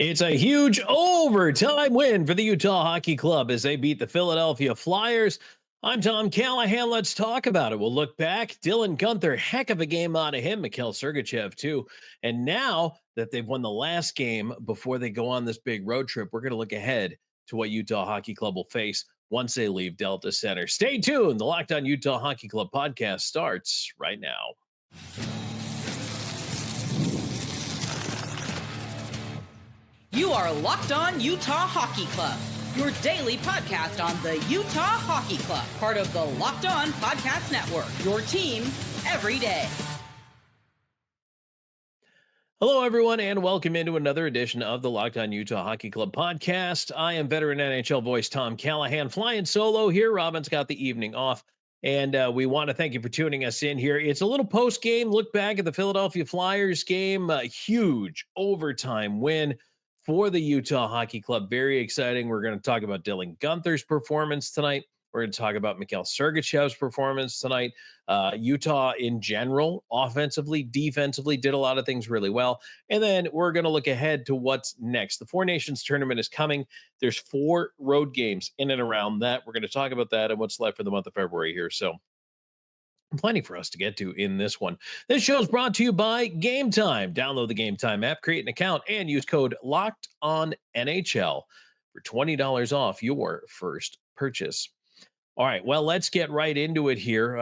It's a huge overtime win for the Utah Hockey Club as they beat the Philadelphia Flyers. I'm Tom Callahan. Let's talk about it. We'll look back. Dylan Guenther, heck of a game out of him. Mikhail Sergachev, too. And now that they've won the last game before they go on this big road trip, we're going to look ahead to what Utah Hockey Club will face once they leave Delta Center. Stay tuned. The Locked On Utah Hockey Club podcast starts right now. You are Locked On Utah Hockey Club, your daily podcast on the Utah Hockey Club, part of the Locked On Podcast Network, your team every day. Hello, everyone, and welcome into another edition of the Locked On Utah Hockey Club podcast. I am veteran NHL voice Tom Callahan, flying solo here. Robin's got the evening off, and we want to thank you for tuning us in here. It's a little post-game look back at the Philadelphia Flyers game, a huge overtime win for the Utah Hockey Club. Very exciting. We're going to talk about Dylan Guenther's performance tonight. We're going to talk about Mikhail Sergachev's performance tonight. Utah in general, offensively, defensively, did a lot of things really well. And then we're going to look ahead to what's next. The Four Nations tournament is coming. There's 4 road games in and around that. We're going to talk about that and what's left for the month of February here. So plenty for us to get to in this one. This show is brought to you by GameTime. Download the GameTime app, create an account, and use code LOCKEDONNHL for $20 off your first purchase. All right, well, let's get right into it here.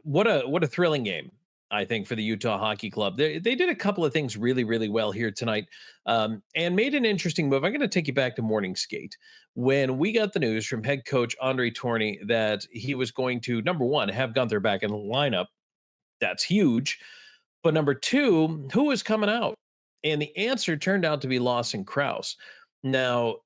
What a thrilling game, I think, for the Utah Hockey Club. They did a couple of things really, really well here tonight, and made an interesting move. I'm going to take you back to morning skate when we got the news from head coach Andre Tourigny that he was going to, number one, have Gunther back in the lineup. That's huge. But number two, who was coming out? And the answer turned out to be Lawson Crouse. Now,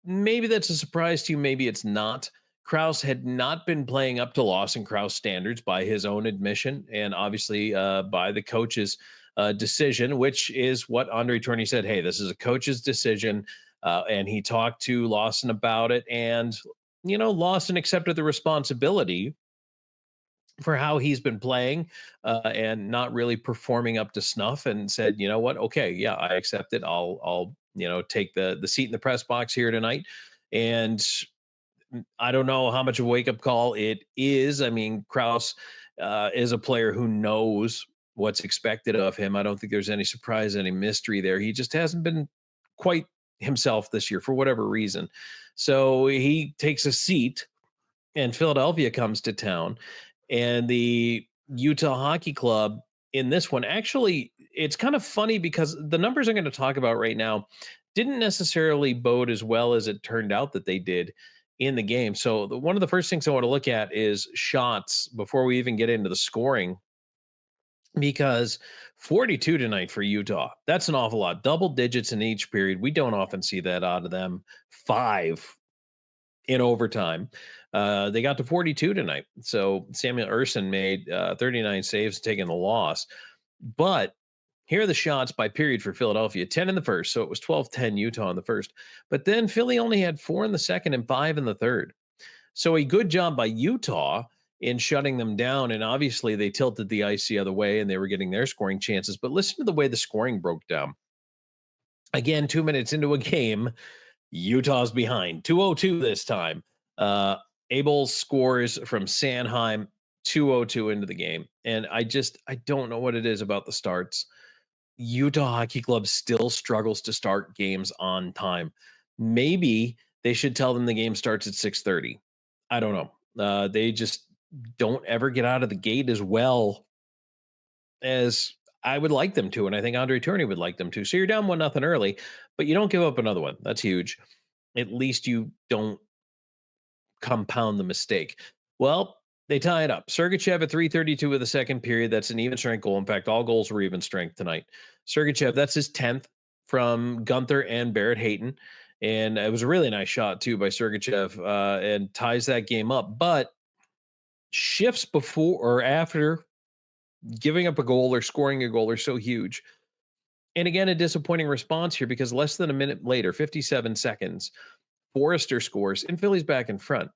maybe that's a surprise to you. Maybe it's not. Crouse had not been playing up to Lawson Crouse standards by his own admission, and obviously by the coach's decision, which is what Andre Tourigny said. Hey, this is a coach's decision, and he talked to Lawson about it, and Lawson accepted the responsibility for how he's been playing and not really performing up to snuff, and said, you know what, okay, yeah, I accept it. I'll take the seat in the press box here tonight. And I don't know how much of a wake-up call it is. I mean, Crouse is a player who knows what's expected of him. I don't think there's any surprise, any mystery there. He just hasn't been quite himself this year for whatever reason. So he takes a seat, and Philadelphia comes to town. And the Utah Hockey Club in this one, actually, it's kind of funny because the numbers I'm going to talk about right now didn't necessarily bode as well as it turned out that they did in the game. So one of the first things I want to look at is shots before we even get into the scoring, because 42 tonight for Utah, that's an awful lot. Double digits in each period. We don't often see that out of them. 5 in overtime. They got to 42 tonight. So Samuel Ersson made 39 saves, taking the loss. But here are the shots by period for Philadelphia. 10 in the first, so it was 12-10 Utah in the first. But then Philly only had 4 in the second and 5 in the third. So a good job by Utah in shutting them down. And obviously they tilted the ice the other way and they were getting their scoring chances. But listen to the way the scoring broke down. Again, 2 minutes into a game, Utah's behind. 2:02 this time. Abel scores from Sanheim, 2:02 into the game. And I don't know what it is about the starts. Utah Hockey Club still struggles to start games on time. Maybe they should tell them the game starts at 6:30. I don't know. They just don't ever get out of the gate as well as I would like them to, and I think Andre Tourigny would like them to. So you're down 1-0 early, but you don't give up another one. That's huge. At least you don't compound the mistake. Well, they tie it up. Sergachev at 3:32 of the second period. That's an even strength goal. In fact, all goals were even strength tonight. Sergachev, that's his 10th from Gunther and Barrett Hayton. And it was a really nice shot, too, by Sergachev, and ties that game up. But shifts before or after giving up a goal or scoring a goal are so huge. And again, a disappointing response here, because less than a minute later, 57 seconds, Forrester scores and Philly's back in front.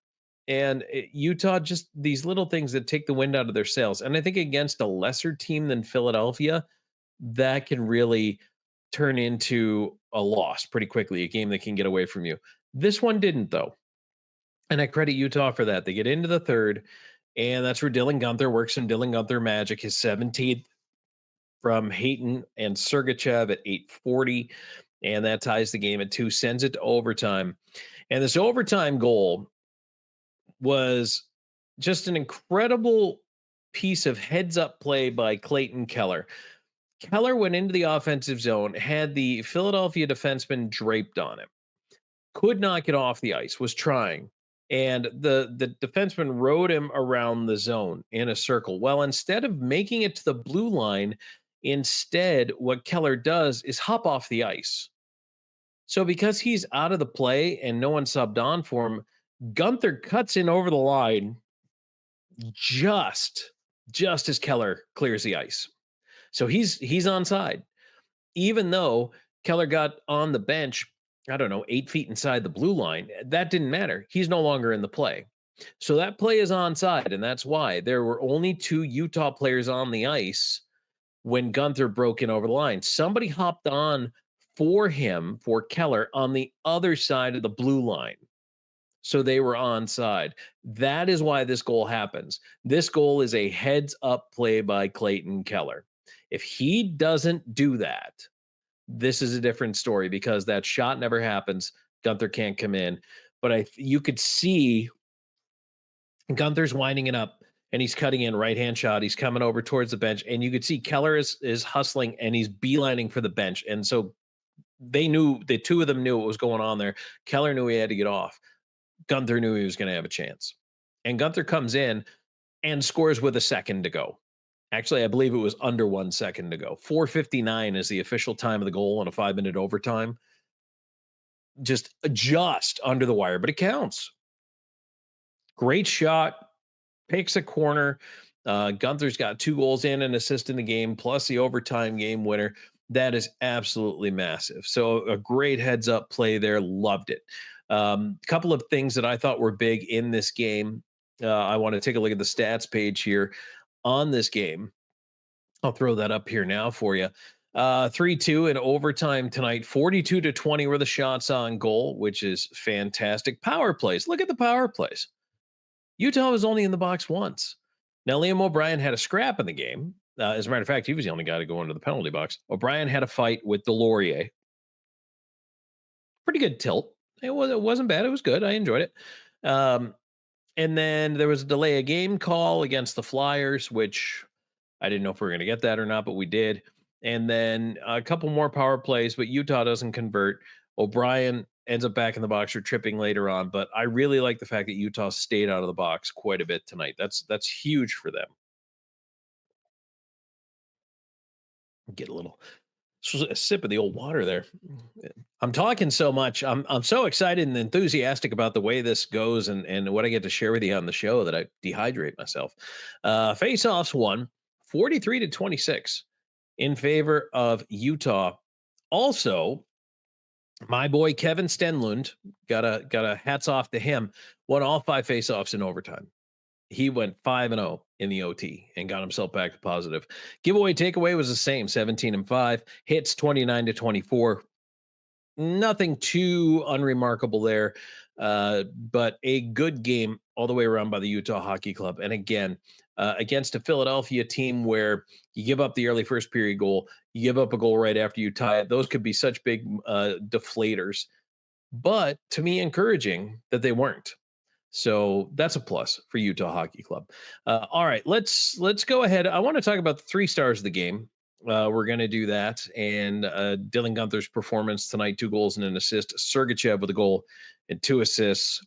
And Utah, just these little things that take the wind out of their sails. And I think against a lesser team than Philadelphia, that can really turn into a loss pretty quickly, a game that can get away from you. This one didn't, though. And I credit Utah for that. They get into the third, and that's where Dylan Guenther works some Dylan Guenther magic, his 17th from Hayton and Sergachev at 8:40. And that ties the game at 2, sends it to overtime. And this overtime goal was just an incredible piece of heads up play by Clayton Keller. Keller went into the offensive zone, had the Philadelphia defenseman draped on him, could not get off the ice, was trying. And the defenseman rode him around the zone in a circle. Well, instead of making it to the blue line, instead, what Keller does is hop off the ice. So because he's out of the play and no one subbed on for him, Gunther cuts in over the line just just as Keller clears the ice. So he's onside, even though Keller got on the bench, I don't know, 8 feet inside the blue line. That didn't matter. He's no longer in the play. So that play is onside, and that's why there were only 2 Utah players on the ice when Gunther broke in over the line. Somebody hopped on for him, for Keller, on the other side of the blue line. So they were onside. That is why this goal happens. This goal is a heads up play by Clayton Keller. If he doesn't do that, this is a different story because that shot never happens. Gunther can't come in. But you could see Gunther's winding it up and he's cutting in right-hand shot. He's coming over towards the bench. And you could see Keller is hustling and he's beelining for the bench. And so they knew, the two of them knew what was going on there. Keller knew he had to get off. Gunther knew he was going to have a chance. And Gunther comes in and scores with a second to go. Actually, I believe it was under 1 second to go. 4:59 is the official time of the goal on a 5-minute overtime. Just under the wire, but it counts. Great shot, picks a corner. Gunther's got 2 goals and an assist in the game, plus the overtime game winner. That is absolutely massive. So a great heads up play there. Loved it. Couple of things that I thought were big in this game. I want to take a look at the stats page here on this game. I'll throw that up here now for you. 3-2 in overtime tonight. 42-20 were the shots on goal, which is fantastic. Power plays. Look at the power plays. Utah was only in the box once. Now, Liam O'Brien had a scrap in the game. As a matter of fact, he was the only guy to go into the penalty box. O'Brien had a fight with Delorier. Pretty good tilt. It wasn't bad. It was good. I enjoyed it. And then there was a delay of game call against the Flyers, which I didn't know if we were going to get that or not, but we did. And then a couple more power plays, but Utah doesn't convert. O'Brien ends up back in the box or tripping later on. But I really like the fact that Utah stayed out of the box quite a bit tonight. That's huge for them. Get a sip of the old water there. I'm talking so much. I'm so excited and enthusiastic about the way this goes and what I get to share with you on the show that I dehydrate myself. Face-offs won 43-26 in favor of Utah. Also, my boy Kevin Stenlund, got a hats off to him, won all 5 face-offs in overtime. He went 5-0 in the OT and got himself back to positive. Giveaway takeaway was the same, 17-5. Hits 29-24. Nothing too unremarkable there, but a good game all the way around by the Utah Hockey Club. And again, against a Philadelphia team where you give up the early first period goal, you give up a goal right after you tie it. Those could be such big deflators. But to me, encouraging that they weren't. So that's a plus for Utah Hockey Club. All right, let's go ahead. I want to talk about the 3 stars of the game. We're going to do that. And Dylan Guenther's performance tonight, 2 goals and an assist. Sergachev with a goal and 2 assists.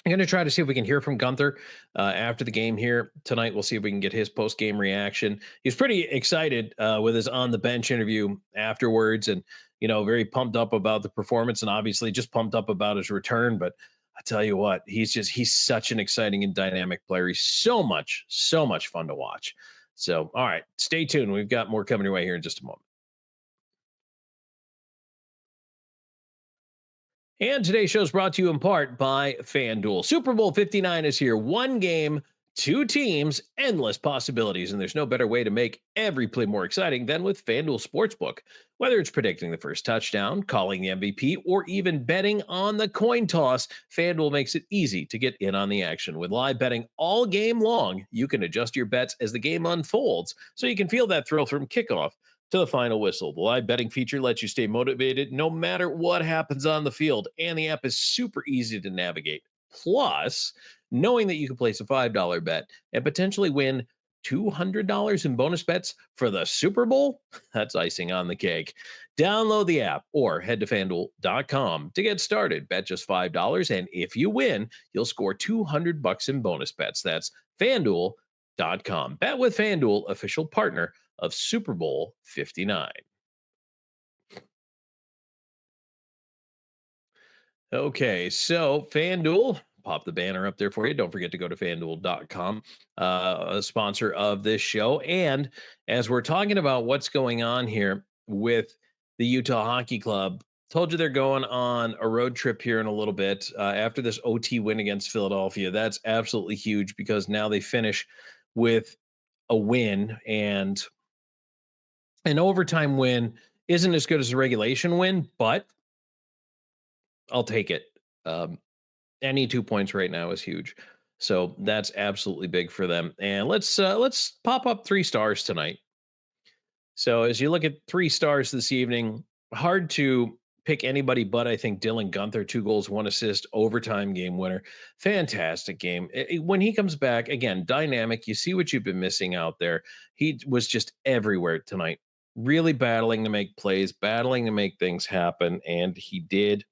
I'm going to try to see if we can hear from Gunther after the game here tonight. We'll see if we can get his post-game reaction. He's pretty excited with his on-the-bench interview afterwards and, very pumped up about the performance and obviously just pumped up about his return. But I tell you what, he's such an exciting and dynamic player. He's so much fun to watch. So, all right, stay tuned. We've got more coming your way here in just a moment. And today's show is brought to you in part by FanDuel. Super Bowl 59 is here. 1 game, Two teams, endless possibilities, and there's no better way to make every play more exciting than with FanDuel Sportsbook. Whether it's predicting the first touchdown, calling the MVP, or even betting on the coin toss, FanDuel makes it easy to get in on the action. With live betting all game long, you can adjust your bets as the game unfolds, so you can feel that thrill from kickoff to the final whistle. The live betting feature lets you stay motivated no matter what happens on the field, and the app is super easy to navigate. Plus, knowing that you can place a $5 bet and potentially win $200 in bonus bets for the Super Bowl, that's icing on the cake. Download the app or head to fanduel.com to get started. Bet just $5, and if you win, you'll score $200 in bonus bets. That's fanduel.com. Bet with FanDuel, official partner of Super Bowl 59. Okay, so FanDuel, pop the banner up there for you. Don't forget to go to fanduel.com, a sponsor of this show. And as we're talking about what's going on here with the Utah Hockey Club, told you they're going on a road trip here in a little bit after this OT win against Philadelphia. That's absolutely huge because now they finish with a win, and an overtime win isn't as good as a regulation win, but I'll take it. Any 2 points right now is huge. So that's absolutely big for them. And let's pop up 3 stars tonight. So as you look at 3 stars this evening, hard to pick anybody but I think Dylan Guenther, 2 goals, 1 assist, overtime game winner. Fantastic game. When he comes back, again, dynamic. You see what you've been missing out there. He was just everywhere tonight, really battling to make plays, battling to make things happen. And he did.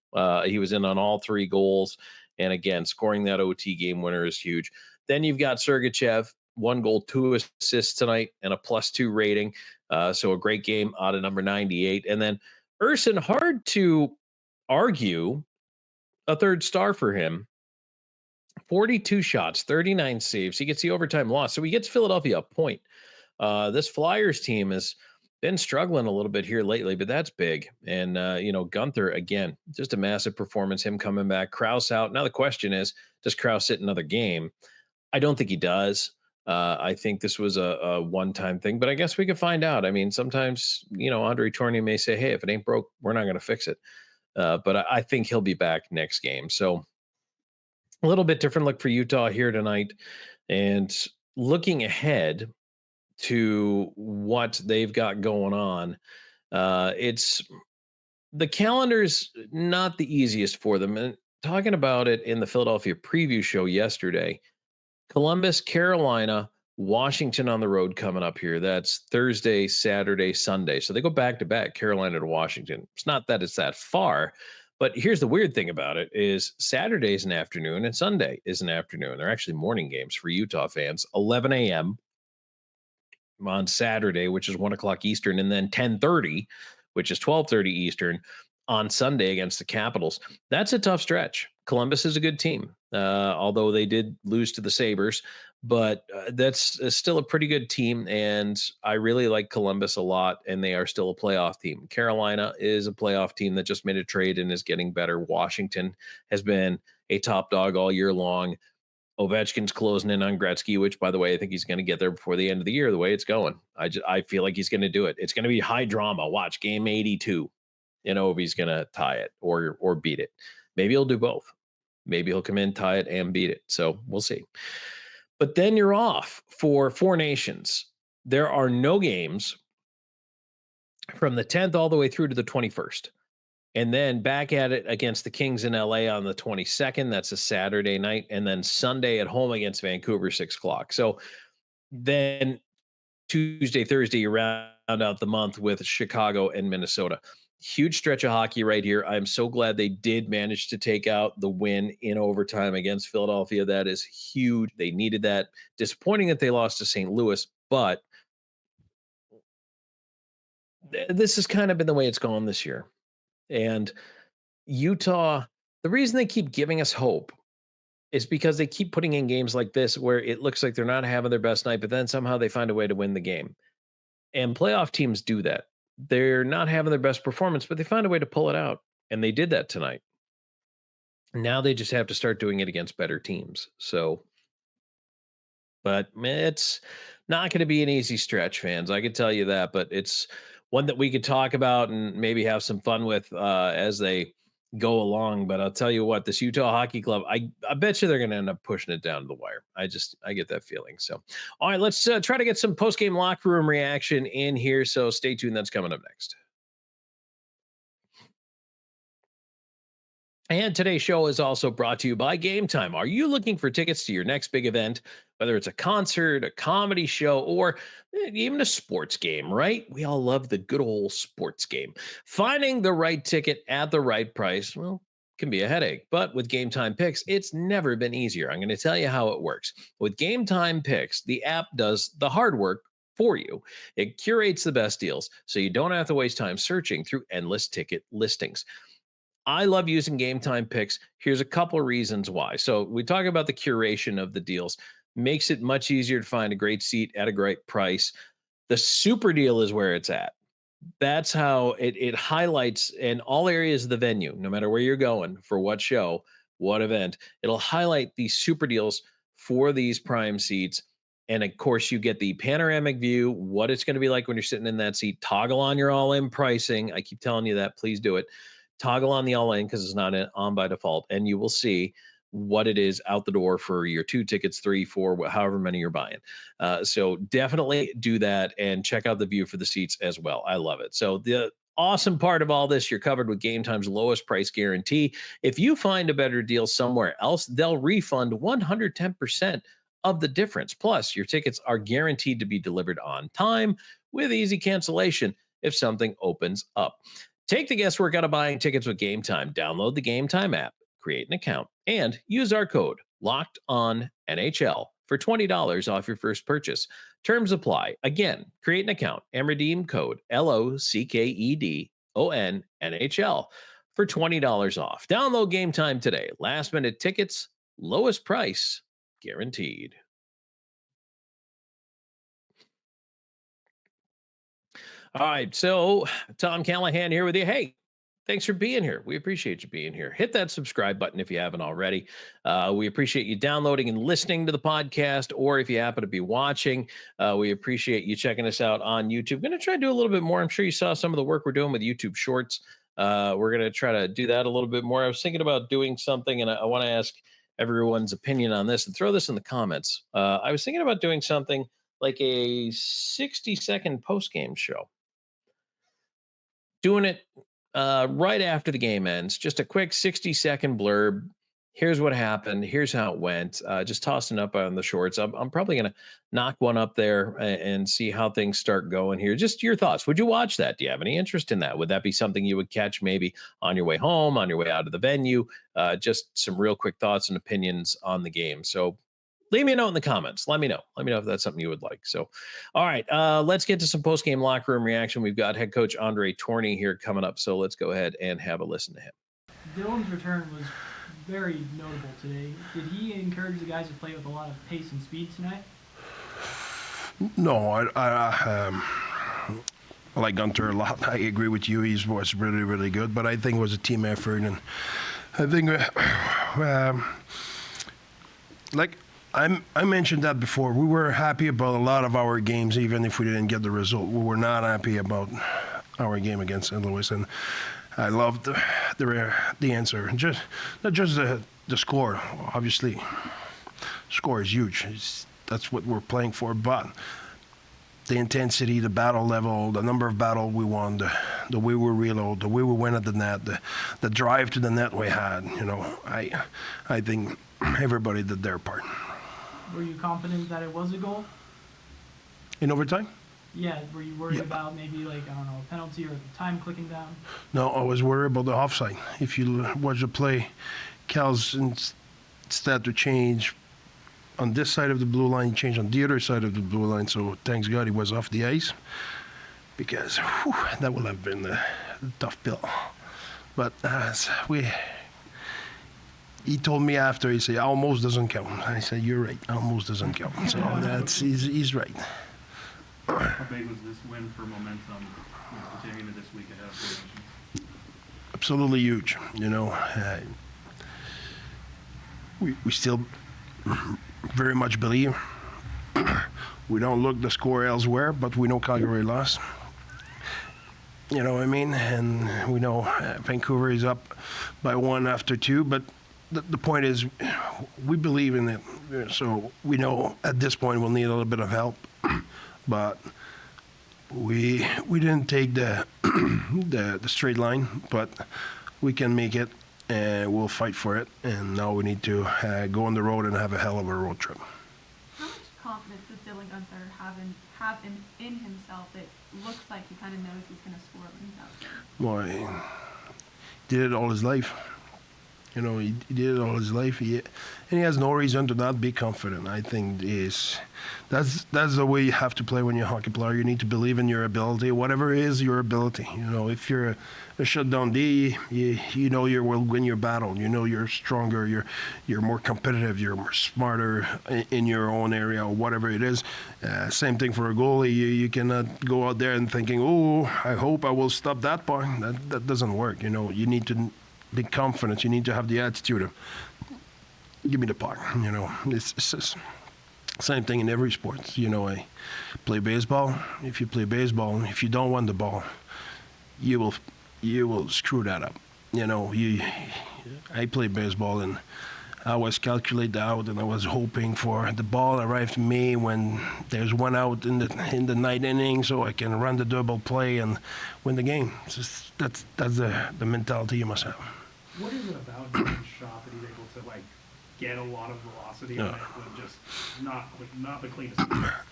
He was in on all 3 goals. And again, scoring that OT game winner is huge. Then you've got Sergachev, 1 goal, 2 assists tonight, and a +2 rating. So a great game out of number 98. And then Urson, hard to argue a 3rd star for him. 42 shots, 39 saves. He gets the overtime loss. So he gets Philadelphia a point. This Flyers team has been struggling a little bit here lately, but that's big. And, Gunther, again, just a massive performance, him coming back. Crouse out. Now the question is, does Crouse sit another game? I don't think he does. I think this was a one-time thing, but I guess we could find out. I mean, sometimes, Andre Tourigny may say, hey, if it ain't broke, we're not going to fix it. But I think he'll be back next game. So a little bit different look for Utah here tonight. And looking ahead to what they've got going on, it's the calendar's not the easiest for them. And talking about it in the Philadelphia preview show yesterday, Columbus, Carolina, Washington on the road coming up here. That's Thursday, Saturday, Sunday. So they go back to back, Carolina to Washington. It's not that it's that far, but here's the weird thing about it is Saturday is an afternoon and Sunday is an afternoon. They're actually morning games for Utah fans. 11 a.m. on Saturday, which is 1 o'clock Eastern, and then 10:30, which is 12:30 Eastern on Sunday against the Capitals. That's a tough stretch. Columbus is a good team, although they did lose to the Sabres, but that's still a pretty good team. And I really like Columbus a lot, and they are still a playoff team. Carolina is a playoff team that just made a trade and is getting better. Washington has been a top dog all year long. Ovechkin's closing in on Gretzky, which, by the way, I think he's going to get there before the end of the year. The way it's going, I feel like he's going to do it. It's going to be high drama. Watch game 82. Ovi's going to tie it or beat it. Maybe he'll do both. Maybe he'll come in, tie it, and beat it. So we'll see. But then you're off for 4 nations. There are no games from the 10th all the way through to the 21st. And then back at it against the Kings in LA on the 22nd. That's a Saturday night. And then Sunday at home against Vancouver, 6 o'clock. So then Tuesday, Thursday, you round out the month with Chicago and Minnesota. Huge stretch of hockey right here. I'm so glad they did manage to take out the win in overtime against Philadelphia. That is huge. They needed that. Disappointing that they lost to St. Louis, but this has kind of been the way it's gone this year. And Utah, the reason they keep giving us hope is because they keep putting in games like this where it looks like they're not having their best night, but then somehow they find a way to win the game. And playoff teams do that. They're not having their best performance, but they find a way to pull it out. And they did that tonight. Now they just have to start doing it against better teams. So but it's not going to be an easy stretch, fans. I can tell you that, but it's one that we could talk about and maybe have some fun with as they go along. But I'll tell you what, this Utah Hockey Club, I bet you they're going to end up pushing it down to the wire. I get that feeling. So, all right, let's try to get some post game locker room reaction in here. So stay tuned. That's coming up next. And today's show is also brought to you by Game Time. Are you looking for tickets to your next big event, whether it's a concert, a comedy show, or even a sports game, right? We all love the good old sports game. Finding the right ticket at the right price, well, can be a headache. But with Game Time Picks, it's never been easier. I'm going to tell you how it works. With Game Time Picks, the app does the hard work for you. It curates the best deals so you don't have to waste time searching through endless ticket listings. I love using Game Time Picks. Here's a couple of reasons why. So we talk about the curation of the deals. Makes it much easier to find a great seat at a great price. The super deal is where it's at. That's how it highlights in all areas of the venue, no matter where you're going, for what show, what event. It'll highlight these super deals for these prime seats. And of course, you get the panoramic view, what it's going to be like when you're sitting in that seat. Toggle on your all-in pricing. I keep telling you that. Please do it. Toggle on the all-in because it's not on by default, and you will see what it is out the door for your 2 tickets, 3, 4, however many you're buying. So definitely do that and check out the view for the seats as well. I love it. So the awesome part of all this, you're covered with Game Time's lowest price guarantee. If you find a better deal somewhere else, they'll refund 110% of the difference. Plus, your tickets are guaranteed to be delivered on time with easy cancellation if something opens up. Take the guesswork out of buying tickets with Game Time. Download the Game Time app, create an account, and use our code LOCKEDONNHL for $20 off your first purchase. Terms apply. Again, create an account and redeem code LOCKEDONNHL for $20 off. Download Game Time today. Last minute tickets, lowest price guaranteed. All right, so Tom Callahan here with you. Hey, thanks for being here. We appreciate you being here. Hit that subscribe button if you haven't already. We appreciate you downloading and listening to the podcast, or if you happen to be watching, we appreciate you checking us out on YouTube. Going to try to do a little bit more. I'm sure you saw some of the work we're doing with YouTube Shorts. We're going to try to do that a little bit more. I was thinking about doing something, and I want to ask everyone's opinion on this and throw this in the comments. I was thinking about doing something like a 60-second post-game show. Doing it right after the game ends, just a quick 60-second blurb. Here's what happened. Here's how it went. Just tossing up on the shorts. I'm probably going to knock one up there and see how things start going here. Just your thoughts. Would you watch that? Do you have any interest in that? Would that be something you would catch maybe on your way home, on your way out of the venue? Just some real quick thoughts and opinions on the game. So leave me a note in the comments. Let me know. Let me know if that's something you would like. So, all right, let's get to some post-game locker room reaction. We've got head coach Andre Tourigny here coming up. So let's go ahead and have a listen to him. Dylan's return was very notable today. Did he encourage the guys to play with a lot of pace and speed tonight? No, I like Gunther a lot. I agree with you. He was really, really good. But I think it was a team effort. And I think, I mentioned that before. We were happy about a lot of our games, even if we didn't get the result. We were not happy about our game against St. Louis, and I loved the answer. Not just the score. Obviously, score is huge. That's what we're playing for. But the intensity, the battle level, the number of battles we won, the way we reload, the way we went at the net, the drive to the net we had. You know, I think everybody did their part. Were you confident that it was a goal? In overtime? Yeah, were you worried about maybe a penalty or the time clicking down? No, I was worried about the offside. If you watch the play, Cal's instead to change on this side of the blue line, he changed on the other side of the blue line, so thanks God he was off the ice, because that would have been a tough pill. But he told me after, he said, almost doesn't count. I said, you're right, almost doesn't count. So he's right. How big was this win for momentum, continuing into this week ahead of formation? Absolutely huge. We still very much believe We don't look the score elsewhere, but we know Calgary lost. You know what I mean? And we know Vancouver is up by 1 after 2, but the point is we believe in it. So we know at this point we'll need a little bit of help, but we didn't take the the straight line, but we can make it, and we'll fight for it. And now we need to go on the road and have a hell of a road trip. How much confidence does Dylan Guenther have in himself that looks like he kind of knows he's going to score when he's out there? Well, he did it all his life. You know, he did it all his life, and he has no reason to not be confident. I think that's the way you have to play when you're a hockey player. You need to believe in your ability, whatever is your ability. You know, if you're a shutdown D, you know you will win your battle. You know you're stronger, you're more competitive, you're more smarter in your own area, or whatever it is. Same thing for a goalie. You cannot go out there and thinking, oh, I hope I will stop that puck. That doesn't work. You know, you need to be confident. You need to have the attitude of, give me the puck. You know, it's just same thing in every sport. You know, I play baseball. If you play baseball, if you don't want the ball, you will screw that up. You know, I play baseball, and I was calculated out, and I was hoping for the ball arrive to me when there's one out in the ninth inning, so I can run the double play and win the game. That's the mentality you must have. What is it about Dylan's shot that he's able to like get a lot of velocity on it, but just not the cleanest?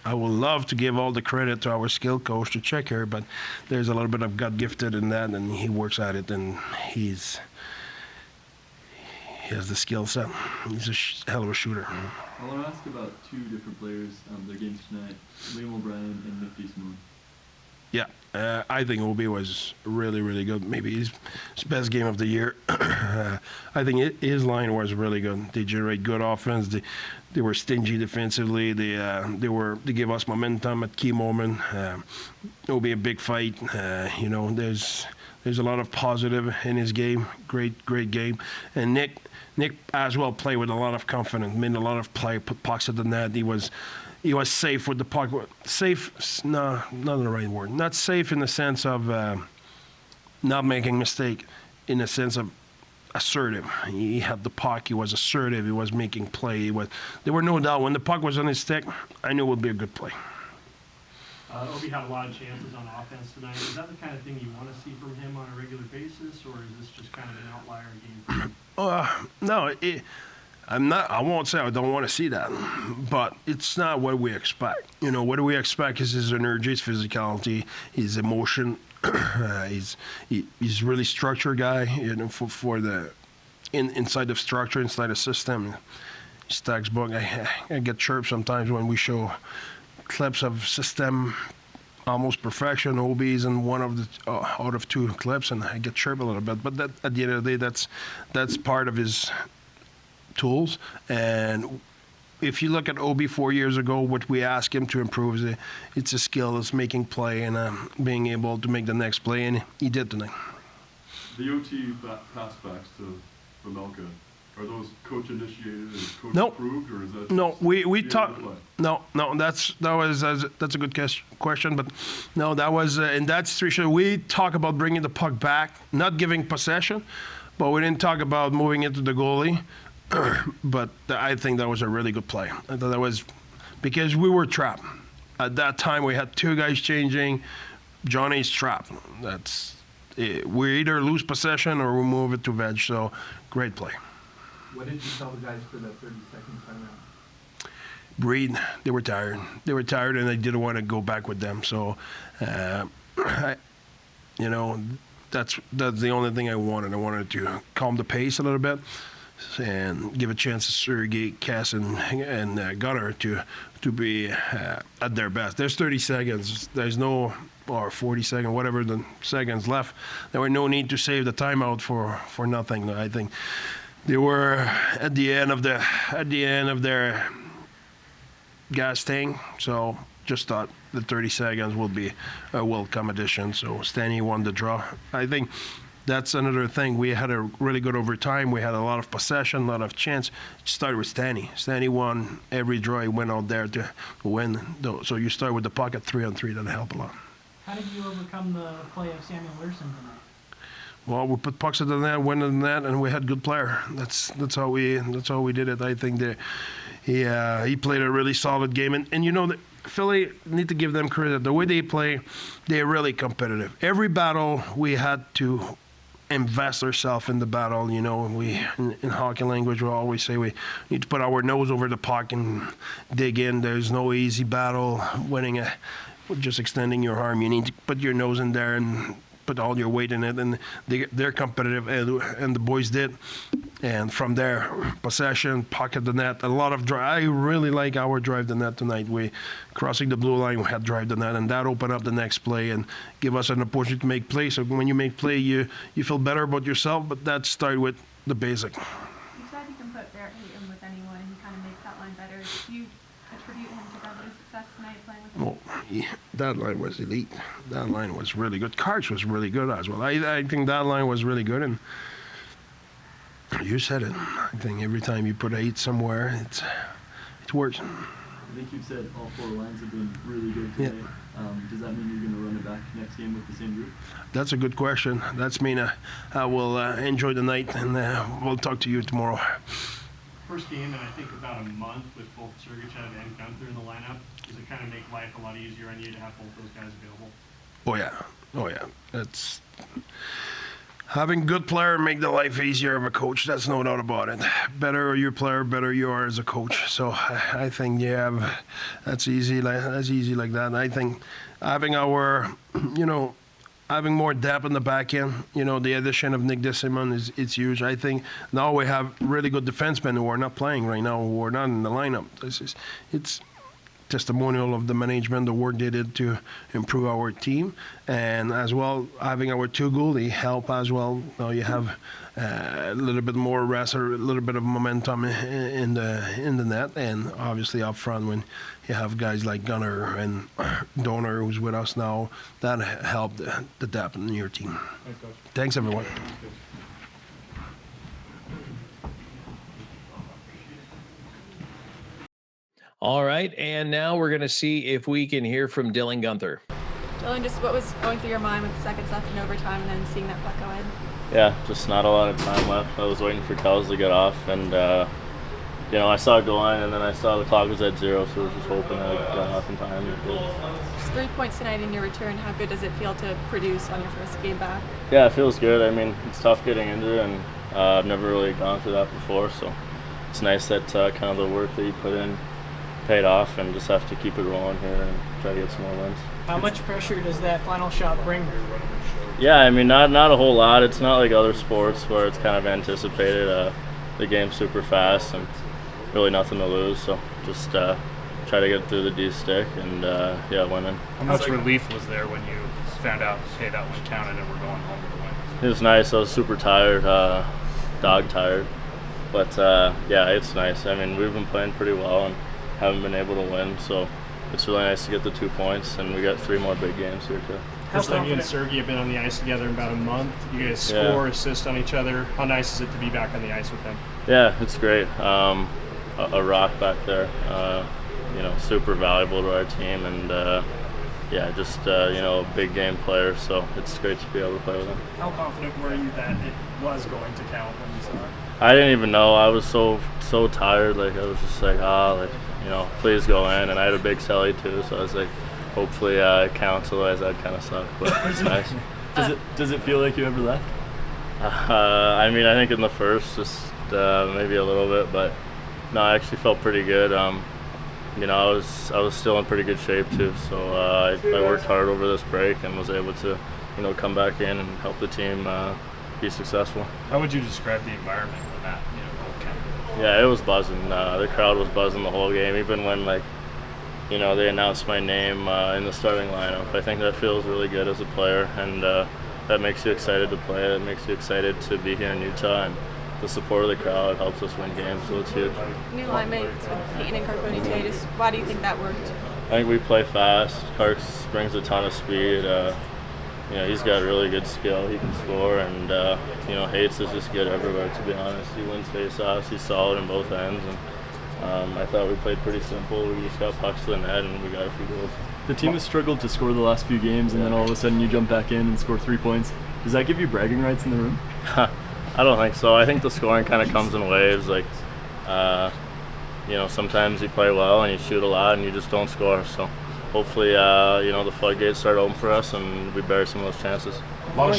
I would love to give all the credit to our skill coach, to check here, but there's a little bit of God gifted in that, and he works at it, and he has the skill set. He's a hell of a shooter. I want to ask about two different players, their games tonight, Liam O'Brien and Nick Eastman. Yeah, I think Obi was really, really good. Maybe his best game of the year. I think his line was really good. They generate good offense. They were stingy defensively. They gave us momentum at key moment. It'll be a big fight. You know, there's a lot of positive in his game. Great game. And Nick as well played with a lot of confidence. Made a lot of play, put pucks at the net. He was safe with the puck. Safe, no, not the right word. Not safe in the sense of not making mistake, in the sense of assertive. He had the puck. He was assertive. He was making play. There were no doubt when the puck was on his stick, I knew it would be a good play. Obi had a lot of chances on offense tonight. Is that the kind of thing you want to see from him on a regular basis, or is this just kind of an outlier game for him? No, I won't say I don't want to see that, but it's not what we expect. You know, what do we expect is his energy, his physicality, his emotion. He's really structured guy, you know, for the inside of structure, inside the system. His textbook. I get chirped sometimes when we show clips of system almost perfection. Obi's in one of the out of two clips, and I get chirped a little bit. But that, at the end of the day, that's part of his tools. And if you look at Obi 4 years ago, what we asked him to improve is it's a skill, it's making play and being able to make the next play, and he did tonight. The OT pass backs to Vamelka, are those coach initiated and coach No. approved, or is that No, we talked. play? No, that's a good question, but no, that was in that situation. We talk about bringing the puck back, not giving possession, but we didn't talk about moving into the goalie. But I think that was a really good play. I thought that was because we were trapped. At that time, we had two guys changing. Johnny's trapped. That's it. We either lose possession or we move it to veg. So, great play. What did you tell the guys for that 30-second timeout? Breathe. They were tired. And I didn't want to go back with them. So, you know, that's the only thing I wanted. I wanted to calm the pace a little bit and give a chance to Sergei, Cass, and Gunther to be at their best. There's 30 seconds. There's no, or 40 seconds, whatever the seconds left. There were no need to save the timeout for nothing. I think they were at the end of their gas tank. So just thought the 30 seconds will be a welcome addition. So Stanley won the draw. I think that's another thing. We had a really good overtime. We had a lot of possession, a lot of chance. It started with Stanny. Stanny won every draw. He went out there to win. So you start with the puck at 3-on-3. That'll help a lot. How did you overcome the play of Samuel Learson tonight? Well, we put pucks in the net, went in the net, and we had good player. That's how we did it. I think that he played a really solid game, and you know that Philly need to give them credit. The way they play, they're really competitive. Every battle we had to invest ourselves in the battle. You know, in hockey language we always say we need to put our nose over the puck and dig in. There's no easy battle winning just extending your arm. You need to put your nose in there and put all your weight in it, and they're competitive, and the boys did. And from there, possession, pocket the net, a lot of drive. I really like our drive the net tonight. We crossing the blue line, we had drive the net, and that opened up the next play and give us an opportunity to make play. So when you make play, you feel better about yourself, but that started with the basic. You said you can put Barrett Hayton with anyone. He kind of makes that line better. Do you attribute him to Gunther's success tonight playing with him? Well, that line was elite. That line was really good. Karch was really good as well. I think that line was really good, and you said it. I think every time you put 8 somewhere, it works. I think you've said all 4 lines have been really good today. Yeah. Does that mean you're going to run it back next game with the same group? That's a good question. That's mean I will enjoy the night, and we'll talk to you tomorrow. First game in I think about a month with both Sergachev and Gunther in the lineup. Does it kind of make life a lot easier on you to have both those guys available? Oh yeah. That's having good player make the life easier of a coach. That's no doubt about it. Better your player, better you are as a coach. So I think that's easy. That's easy like that. I think having having more depth in the back end, the addition of Nick DeSimone it's huge. I think now we have really good defensemen who are not playing right now, who are not in the lineup. It's testimonial of the management, the work they did to improve our team, and as well having our 2 goalie help as well. Now you have a little bit more rest or a little bit of momentum in the net, and obviously up front when you have guys like Gunther and Donor who's with us now, that helped the depth in your team. Thanks, Coach. Thanks everyone. All right, and now we're going to see if we can hear from Dylan Guenther. Dylan, just what was going through your mind with seconds left in overtime and then seeing that puck go in? Yeah, just not a lot of time left. I was waiting for Kells to get off, and I saw it go in, and then I saw the clock was at 0, so I was just hoping I got off in time. Just 3 points tonight in your return. How good does it feel to produce on your first game back? Yeah, it feels good. I mean, it's tough getting into it, and I've never really gone through that before, so it's nice that kind of the work that you put in paid off, and just have to keep it rolling here and try to get some more wins. How much pressure does that final shot bring? Yeah, I mean, not a whole lot. It's not like other sports where it's kind of anticipated. The game's super fast and really nothing to lose, so just try to get through the D stick and win in. How much relief was there when you found out, hey, that one counted and we're going home with the win? It was nice. I was super tired, dog tired, but it's nice. I mean, we've been playing pretty well and haven't been able to win, so it's really nice to get the 2 points, and we got 3 more big games here too. First time you and Sergey have been on the ice together in about a month. You guys score, assist on each other. How nice is it to be back on the ice with him? Yeah, it's great. A rock back there, super valuable to our team, and a big game player, so it's great to be able to play with him. How confident were you that it was going to count when you saw it? I didn't even know. I was so tired. I was just like, please go in. And I had a big celly too, so I was like, hopefully it counts. Otherwise, that'd kind of suck. But it's nice. Does it feel like you ever left? I think in the first, just maybe a little bit, but no, I actually felt pretty good. I was still in pretty good shape too, so I worked hard over this break and was able to, come back in and help the team be successful. How would you describe the environment when that goal counted? Yeah, it was buzzing. The crowd was buzzing the whole game, even when they announced my name in the starting lineup. I think that feels really good as a player, and that makes you excited to play. It makes you excited to be here in Utah, and the support of the crowd helps us win games, so it's huge. New line mates with Peyton and Carconi today. Just why do you think that worked? I think we play fast. Carks brings a ton of speed. he's got really good skill. He can score, and Hates is just good everywhere. To be honest, he wins faceoffs. He's solid in both ends, and I thought we played pretty simple. We just got pucks to the net, and we got a few goals. The team has struggled to score the last few games, and then all of a sudden you jump back in and score 3 points. Does that give you bragging rights in the room? I don't think so. I think the scoring kind of comes in waves. Like, sometimes you play well and you shoot a lot and you just don't score. So hopefully, the floodgates start open for us and we bury some of those chances. A lot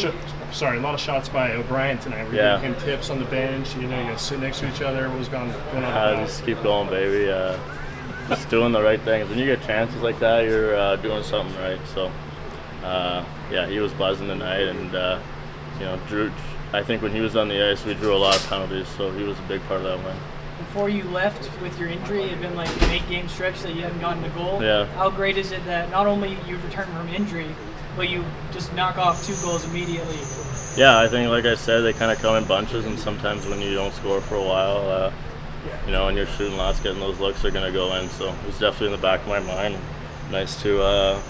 of shots by O'Brien tonight. We're giving him tips on the bench. You guys sit next to each other. What was going on? Just keep going, baby. Just doing the right things. When you get chances like that, you're doing something right. So, he was buzzing tonight, and Drew. I think when he was on the ice, we drew a lot of penalties, so he was a big part of that win. Before you left with your injury, it had been like an 8-game stretch that you hadn't gotten a goal. Yeah. How great is it that not only you return from injury, but you just knock off 2 goals immediately? Yeah, I think, like I said, they kind of come in bunches, and sometimes when you don't score for a while, and you're shooting lots, getting those looks are going to go in. So it was definitely in the back of my mind. Nice to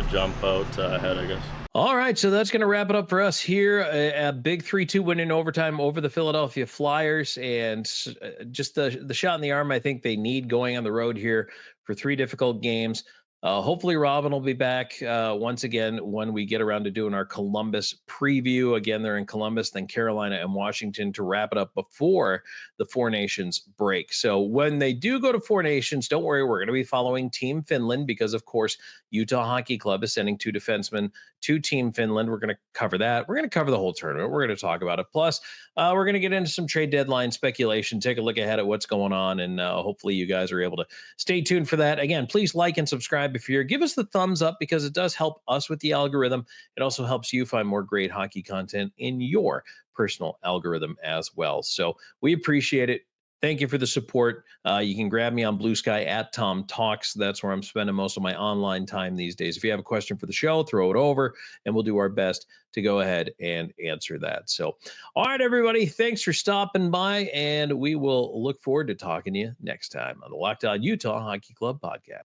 jump out ahead, I guess. All right, so that's going to wrap it up for us here. A big 3-2 win in overtime over the Philadelphia Flyers, and just the shot in the arm I think they need going on the road here for 3 difficult games. Hopefully Robin will be back once again when we get around to doing our Columbus preview. Again, they're in Columbus, then Carolina and Washington to wrap it up before the Four Nations break. So when they do go to Four Nations, don't worry, we're going to be following Team Finland because, of course, Utah Hockey Club is sending 2 defensemen to Team Finland. We're going to cover that. We're going to cover the whole tournament. We're going to talk about it. Plus, we're going to get into some trade deadline speculation, take a look ahead at what's going on, and hopefully you guys are able to stay tuned for that. Again, please like and subscribe if you're. Give us the thumbs up because it does help us with the algorithm. It also helps you find more great hockey content in your personal algorithm as well. So we appreciate it. Thank you for the support. You can grab me on Blue Sky at Tom Talks. That's where I'm spending most of my online time these days. If you have a question for the show, throw it over, and we'll do our best to go ahead and answer that. So, all right, everybody, thanks for stopping by, and we will look forward to talking to you next time on the Locked On Utah Hockey Club podcast.